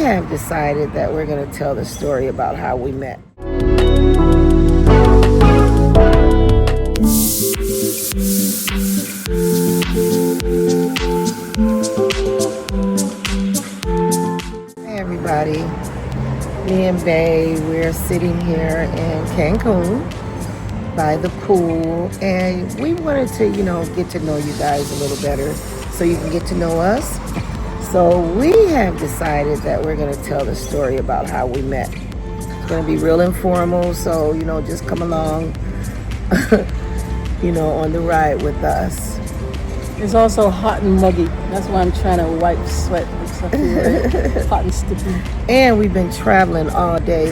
have decided that we're going to tell the story about how we met. Hey everybody, me and Bae, we're sitting here in Cancun by the pool, and we wanted to, get to know you guys a little better so you can get to know us. So we have decided that we're going to tell the story about how we met. It's going to be real informal, so, just come along, on the ride with us. It's also hot and muggy. That's why I'm trying to wipe sweat and stuff. Right? Hot and sticky. And we've been traveling all day,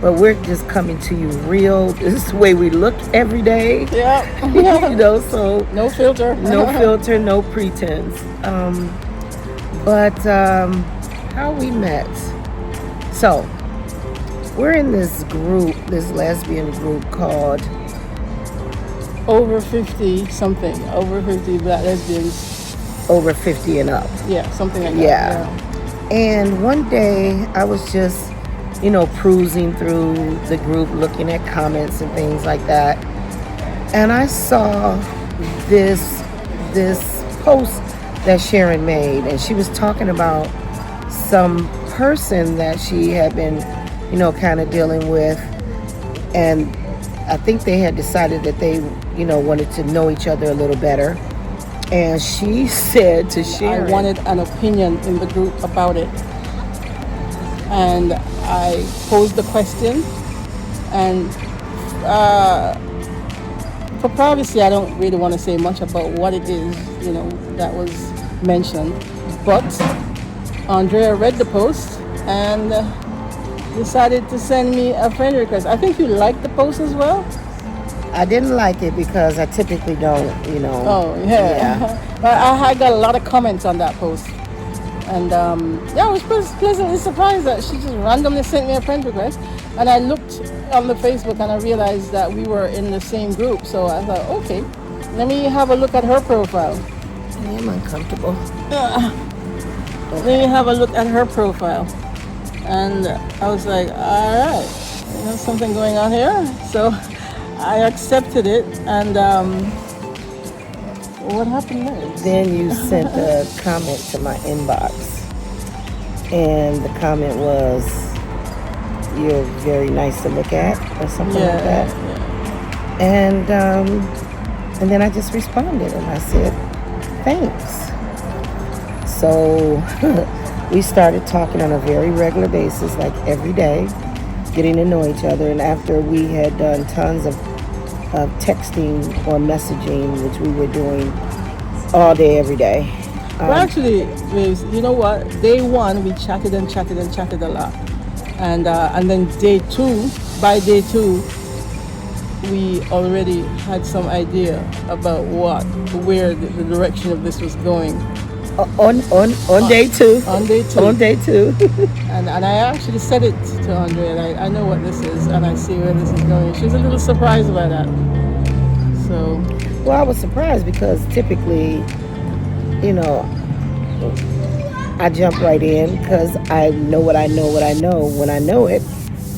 but we're just coming to you real. This is the way we look every day. Yeah. So no filter. No filter, no pretense. But how we met. So we're in this group, this lesbian group called Over 50 something. Over 50 black lesbians. Over 50 and up. Yeah, something like that. Yeah. And one day I was just, cruising through the group, looking at comments and things like that. And I saw this post that Sharon made, and she was talking about some person that she had been, kind of dealing with, and I think they had decided that they, wanted to know each other a little better. And she said to Sharon, I wanted an opinion in the group about it, and I posed the question, and for privacy, I don't really want to say much about what it is, that was mentioned. But Andrea read the post and decided to send me a friend request. I think you liked the post as well. I didn't like it because I typically don't, Oh, yeah. But I got a lot of comments on that post. And I was pleasantly surprised that she just randomly sent me a friend request. And I looked on the Facebook and I realized that we were in the same group. So I thought, okay, let me have a look at her profile. I am uncomfortable. Let me have a look at her profile. And I was like, all right, something going on here. So I accepted it. And what happened next? Then you sent a comment to my inbox. And the comment was, you're very nice to look at, or something like that. Yeah. And then I just responded and I said, thanks. So we started talking on a very regular basis, like every day, getting to know each other. And after we had done tons of texting or messaging, which we were doing all day, every day. Well, actually, Liz, you know what? Day one, we chatted and chatted and chatted a lot. And then by day two, we already had some idea about where the direction of this was going. On day two. On day two. On day two. and I actually said it to Andrea. I know what this is, and I see where this is going. She was a little surprised by that. So. Well, I was surprised because typically, I jump right in because I know what I know when I know it.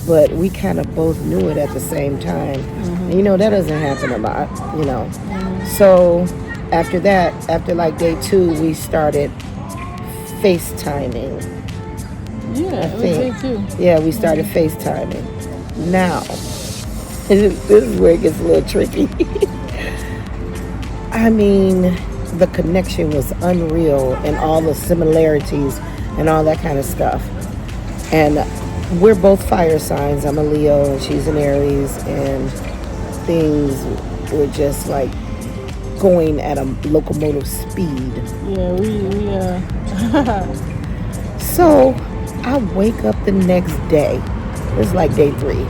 But we kind of both knew it at the same time. Mm-hmm. And, that doesn't happen a lot, Mm-hmm. So after that, after like day two, we started FaceTiming. Yeah, it was day two. Yeah, we started FaceTiming. Now, this is where it gets a little tricky. I mean, the connection was unreal and all the similarities and all that kind of stuff. And we're both fire signs. I'm a Leo and she's an Aries, and things were just like going at a locomotive speed. Yeah, So I wake up the next day. It was like day 3.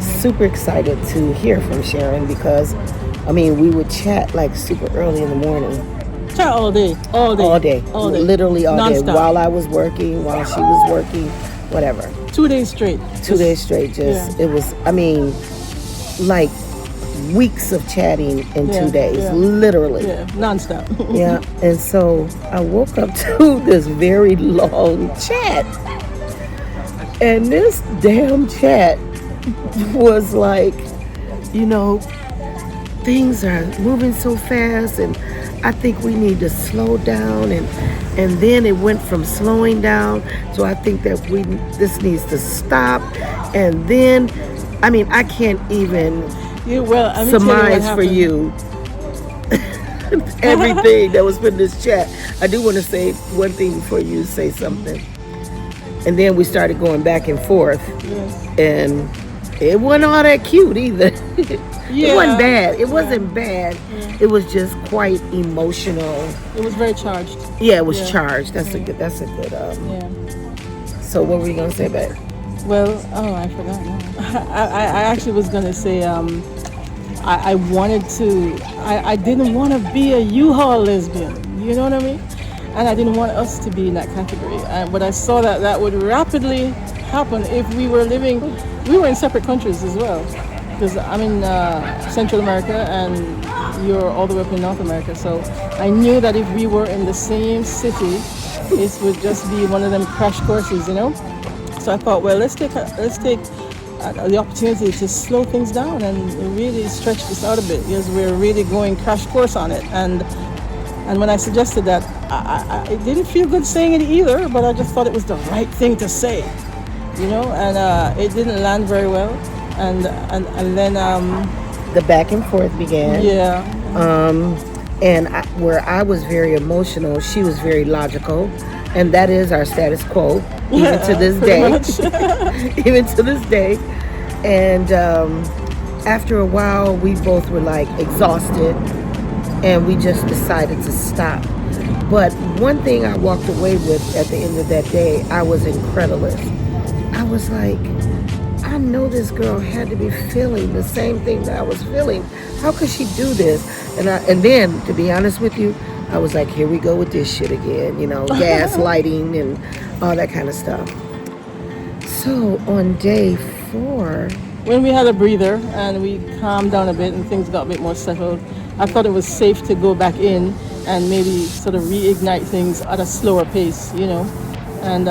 Super excited to hear from Sharon because, we would chat like super early in the morning. Chat all day. Literally all Non-stop. day. While I was working, while she was working, whatever. 2 days straight. It was, like weeks of chatting in Yeah, 2 days, yeah. literally. Yeah, nonstop. Yeah, and so I woke up to this very long chat, and this damn chat was like, you know, things are moving so fast, and I think we need to slow down, and then it went from slowing down, so I think that this needs to stop, and then, I mean, I can't even Well, let me tell you what surmise for happened. you everything that was put in this chat. I do want to say one thing before you say something. And then we started going back and forth, Yes. and it wasn't all that cute either. Yeah. It wasn't bad. It Yeah. wasn't bad. Yeah. It was just quite emotional. It was very charged. Yeah, it was Yeah. charged. That's a good. Yeah. So what were you gonna say, babe? Well, I forgot now. I actually was gonna say I wanted to. I didn't want to be a U-Haul lesbian. You know what I mean? And I didn't want us to be in that category. But I saw that would rapidly happen if we were living. We were in separate countries as well, because I'm in Central America and you're all the way up in North America. So I knew that if we were in the same city, it would just be one of them crash courses, you know. So I thought, well, let's take the opportunity to slow things down and really stretch this out a bit, because we're really going crash course on it. And when I suggested that, I didn't feel good saying it either, but I just thought it was the right thing to say, you know. And it didn't land very well, and then The back and forth began. yeah, And where I was very emotional, she was very logical, and that is our status quo even to this pretty day. much. Even to this day. And after a while, we both were like exhausted, and we just decided to stop. But one thing I walked away with at the end of that day, I was incredulous. I was like, I know this girl had to be feeling the same thing that I was feeling. How could she do this? And then, to be honest with you, I was like, here we go with this shit again, you know, gaslighting and all that kind of stuff. So on day 4, When we had a breather and we calmed down a bit and things got a bit more settled, I thought it was safe to go back in and maybe sort of reignite things at a slower pace, you know. And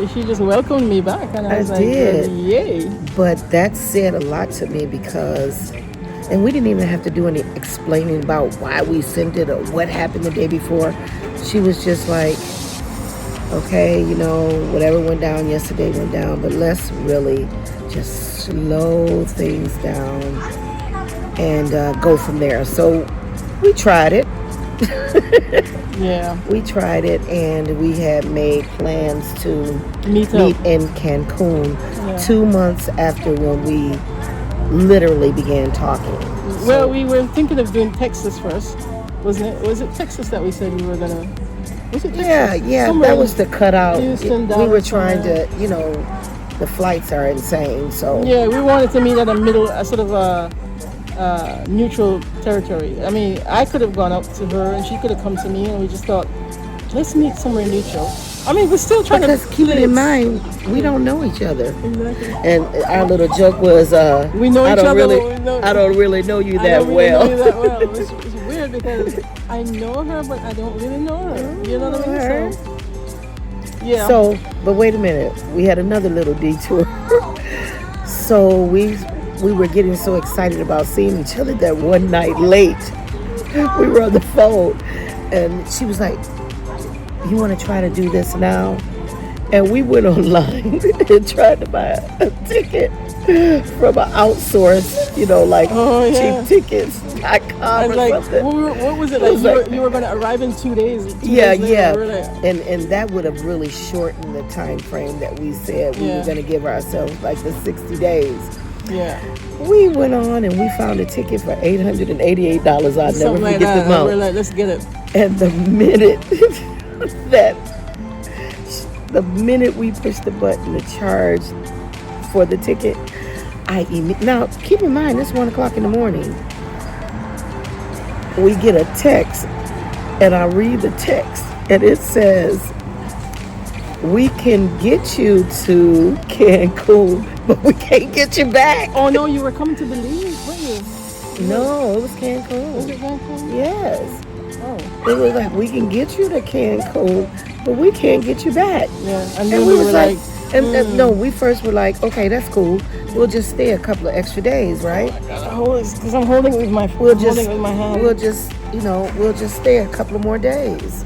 she just welcomed me back, and I was like, did. yay. But that said a lot to me because, and we didn't even have to do any explaining about why we sent it or what happened the day before. She was just like, okay, you know, whatever went down yesterday went down, but let's really just slow things down and go from there. So we tried it. Yeah. We tried it, and we had made plans to Meet in Cancun Yeah. 2 months after when we literally began talking. Well, we were thinking of doing Texas first, wasn't it? Was it Texas that we said we were gonna? Was it Texas? Yeah, Somewhere that was the cutout. Houston, We were Dallas, trying somewhere. to, you know, the flights are insane, so Yeah, we wanted to meet at a sort of a neutral territory. I mean, I could have gone up to her and she could have come to me, and we just thought, let's meet somewhere neutral. I mean, we're still trying because to keep it in play mind, we don't know each other. Exactly. And our little joke was, We know I each don't other, really, but we know- I don't really know you I that don't really well. know you that well. It's weird because I know her, but I don't really know her. You know what I mean? So, yeah. So, but wait a minute, we had another little detour. So we were getting so excited about seeing each other that one night late, we were on the phone, and she was like, you want to try to do this now? And we went online and tried to buy a ticket from an outsource, you know, like cheaptickets.com I was or like, something. what was it? It was Like, you were going to arrive in 2 days. Yeah. Really? And that would have really shortened the time frame that we said we were going to give ourselves, like the 60 days. Yeah. We went on and we found a ticket for $888. I'll never Something like forget that. the amount. We're like, let's get it. And the minute we pushed the button to charge for the ticket, now keep in mind, it's 1 o'clock in the morning. We get a text, and I read the text, and it says, we can get you to Cancun, but we can't get you back. Oh no, you were coming to Belize, weren't you? No, it was Was Cancun. it Cancun? Yes. Oh. They were like, we can get you to Cancun, but we can't get you back. Yeah, and And then we we was were like, like, no, we first were like, okay, that's cool. We'll just stay a couple of extra days, right? because I'm holding it with my, We'll I'm just, holding it with my hand. we'll just, we'll just stay a couple of more days.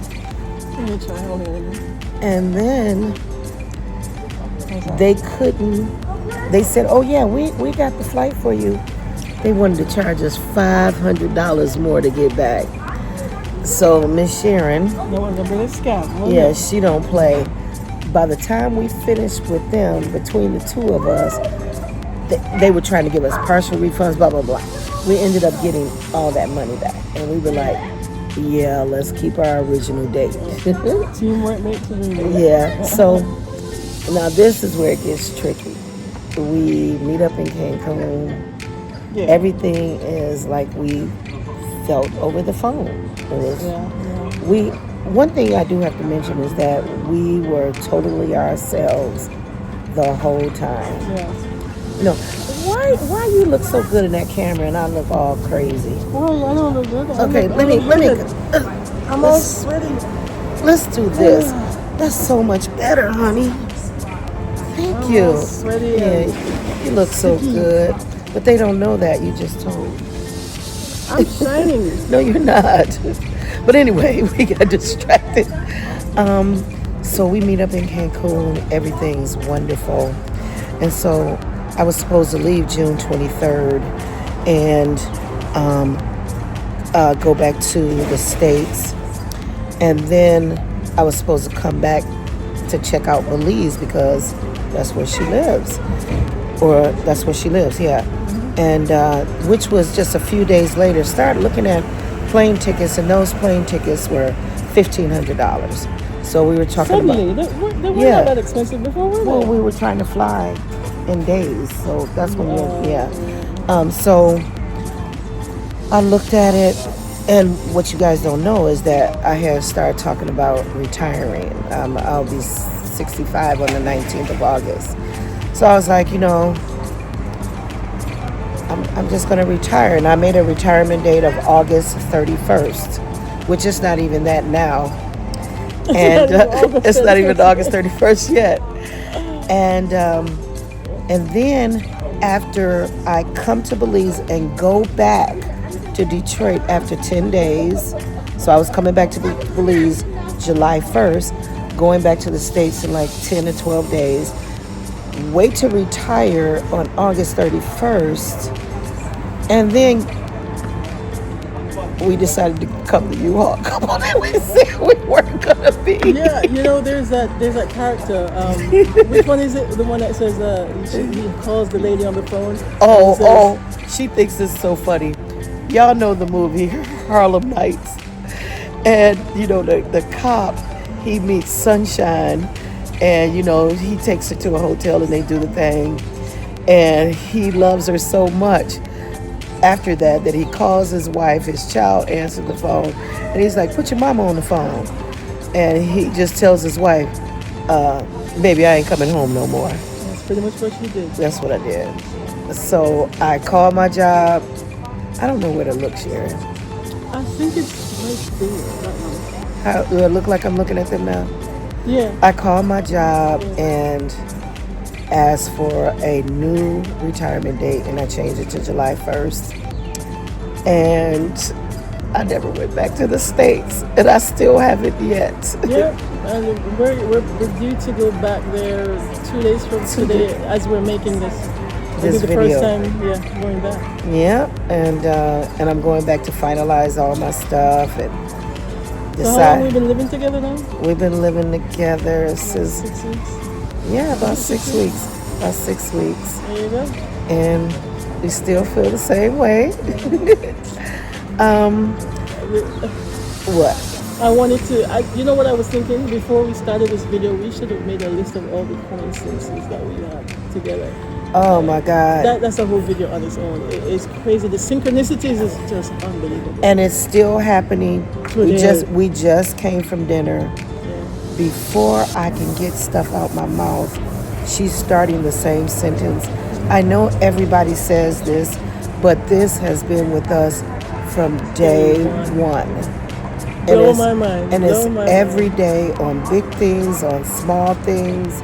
Let me try holding it with you. And then they couldn't. They said, "Oh yeah, we got the flight for you." They wanted to charge us $500 more to get back. So Miss Sharon, That was a bit of scam, wasn't yeah, it? she don't play. By the time we finished with them, between the two of us, they were trying to give us partial refunds, blah blah blah. We ended up getting all that money back, and we were like, "Yeah, let's keep our original date." Teamwork makes the dream work. Yeah. So now this is where it gets tricky. We meet up in Cancun. Yeah. Everything is like we felt over the phone. It was, Yeah. we. One thing I do have to mention is that we were totally ourselves the whole time. Yeah. No, why you look so good in that camera and I look all crazy? Oh, I don't look good. Okay, let me. I'm all let's, sweaty. let's do this. That's so much better, honey. Thank I'm you. all sweaty. Yeah, you look so good, but they don't know that. You just told. I'm shining. No, you're not. But anyway, we got distracted. So we meet up in Cancun. Everything's wonderful. And so I was supposed to leave June 23rd and go back to the States. And then I was supposed to come back to check out Belize because that's where she lives. Or that's where she lives, yeah. And which was just a few days later, started looking at plane tickets, and those plane tickets were $1,500. So we were talking Suddenly, about, they weren't Yeah. that expensive before, were they? well, we were trying to fly in days, so that's when so I looked at it, and what you guys don't know is that I had started talking about retiring. I'll be 65 on the 19th of August. So I was like, I'm just going to retire. And I made a retirement date of August 31st, which is not even that now. And it's not even August 31st yet. And then after I come to Belize and go back to Detroit after 10 days, so I was coming back to Belize July 1st, going back to the States in like 10 to 12 days, wait to retire on August 31st, and then we decided to come to U-Haul. Come on, and we said we weren't gonna be. Yeah, there's that character. Which one is it? The one that says he calls the lady on the phone. Oh, she thinks it's so funny. Y'all know the movie Harlem Nights, and the cop, he meets Sunshine, and he takes her to a hotel and they do the thing, and he loves her so much after that he calls his wife. His child answered the phone, and he's like, "Put your mama on the phone," and he just tells his wife, "Baby, I ain't coming home no more." That's pretty much what you did. That's what I did. So I called my job. I don't know where to look, Sharon. I think it's right there. How do I look like I'm looking at them now? Yeah. I called my job and asked for a new retirement date, and I changed it to July 1st. And I never went back to the States, and I still haven't yet. Yeah, and we're due to go back there 2 days from today as we're making this. It'll be the video. first time, going back. Yeah, and I'm going back to finalize all my stuff and decide. So how long we been living together now? We've been living together since 6 weeks. Yeah, about 6 weeks. About 6 weeks. There you go. And we still feel the same way. What? I wanted to, you know what I was thinking? Before we started this video, we should have made a list of all the coincidences that we had together. Oh my God. That's a whole video on its own. It's crazy. The synchronicities is just unbelievable. And it's still happening. Today. We just came from dinner. Yeah. before I can get stuff out my mouth, she's starting the same sentence. I know everybody says this, but this has been with us from day one. Blow my mind. And it's Blow my every mind. day on big things, on small things,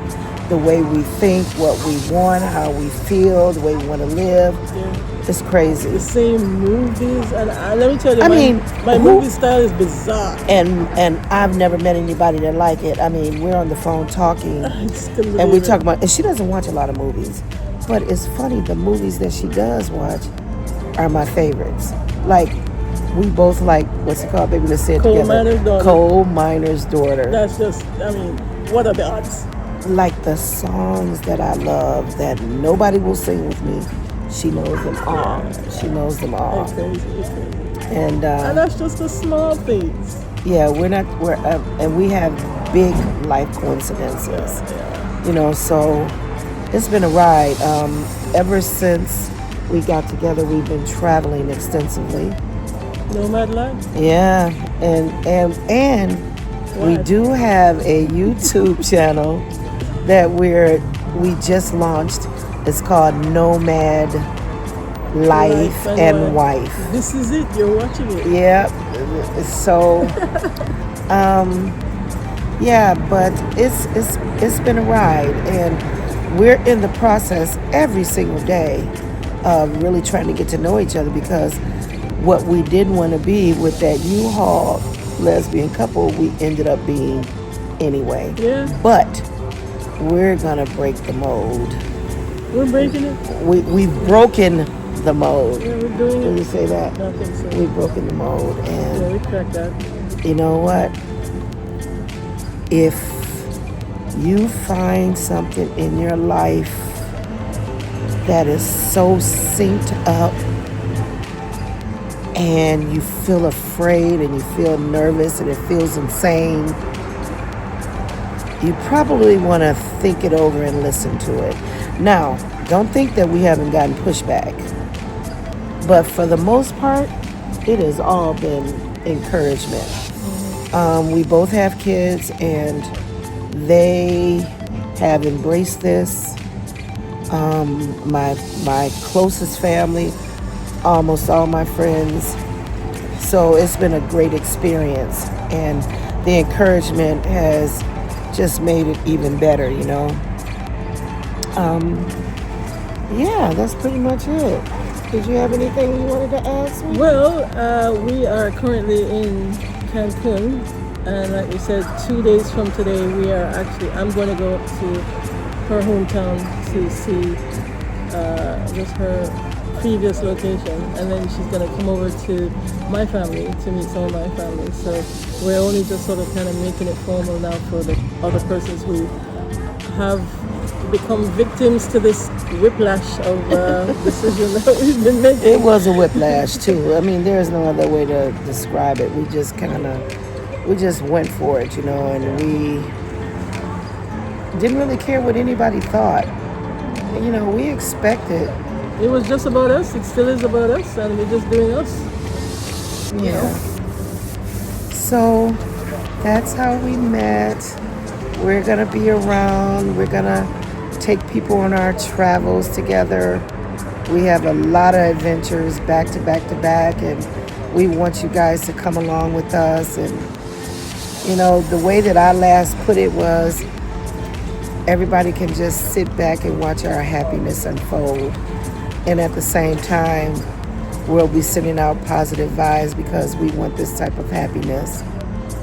the way we think, what we want, how we feel, the way we want to live. Yeah. It's crazy. The same movies, and let me tell you, I mean, my movie style is bizarre. And I've never met anybody that like it. I mean, we're on the phone talking, and we talk about. And she doesn't watch a lot of movies, but it's funny. The movies that she does watch are my favorites. Like, we both like, what's it called, baby? Let's say it Coal together. Miner's Daughter. Coal Miner's Daughter. That's just, I mean, what are the odds? Like the songs that I love that nobody will sing with me. She knows them all. She knows them all. It's crazy. And that's just the small things. Yeah, and we have big life coincidences. You know, so it's been a ride. Ever since we got together, we've been traveling extensively. Nomad Life? Yeah, and we do have a YouTube channel that we just launched. It's called Nomad Life and Wife. This is it. You're watching it. Yeah. So, yeah, but it's been a ride, and we're in the process every single day of really trying to get to know each other, because what we didn't want to be with that U-Haul lesbian couple, we ended up being anyway. Yeah. But we're gonna break the mold. We're breaking it. We've broken the mold. Yeah, we're doing it. Did you say that? I think so. We've broken the mold, and yeah, we cracked that. You know what? If you find something in your life that is so synced up, and you feel afraid and you feel nervous and it feels insane, you probably want to think it over and listen to it. Now, don't think that we haven't gotten pushback, but for the most part, it has all been encouragement. We both have kids, and they have embraced this. My closest family, almost all my friends. So it's been a great experience, and the encouragement has just made it even better, you know. Yeah, that's pretty much it. Did you have anything you wanted to ask me? Well, we are currently in Cancun, and like we said, 2 days from today, I'm going to go up to her hometown to see just her previous location, and then she's going to come over to my family to meet some of my family. So we're only just sort of kind of making it formal now for the other persons who have become victims to this whiplash of decision that we've been making. It was a whiplash too. I mean, there's no other way to describe it. We just went for it, you know, and we didn't really care what anybody thought. You know, we expected. It was just about us. It still is about us, and we're just doing us. Yeah. So that's how we met. We're gonna be around. We're gonna take people on our travels together. We have a lot of adventures back to back to back, and we want you guys to come along with us. And you know, the way that I last put it was, everybody can just sit back and watch our happiness unfold, and at the same time, we'll be sending out positive vibes, because we want this type of happiness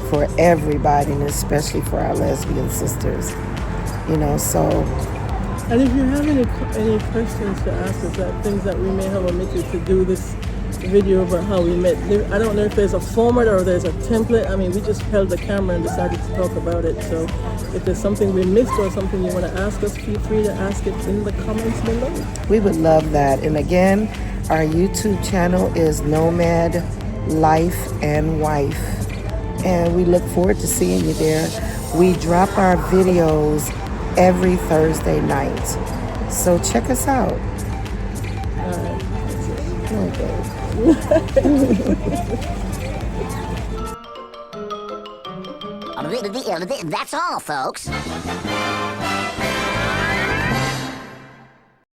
for everybody, and especially for our lesbian sisters. You know, so. And if you have any questions to ask us, that things that we may have omitted to do this video about how we met, I don't know if there's a format or there's a template. I mean, we just held the camera and decided to talk about it. So if there's something we missed or something you want to ask us, feel free to ask it in the comments below. We would love that. And again, our YouTube channel is Nomad Life and Wife, and we look forward to seeing you there. We drop our videos every Thursday night, so check us out. All right. Okay. That's all, folks.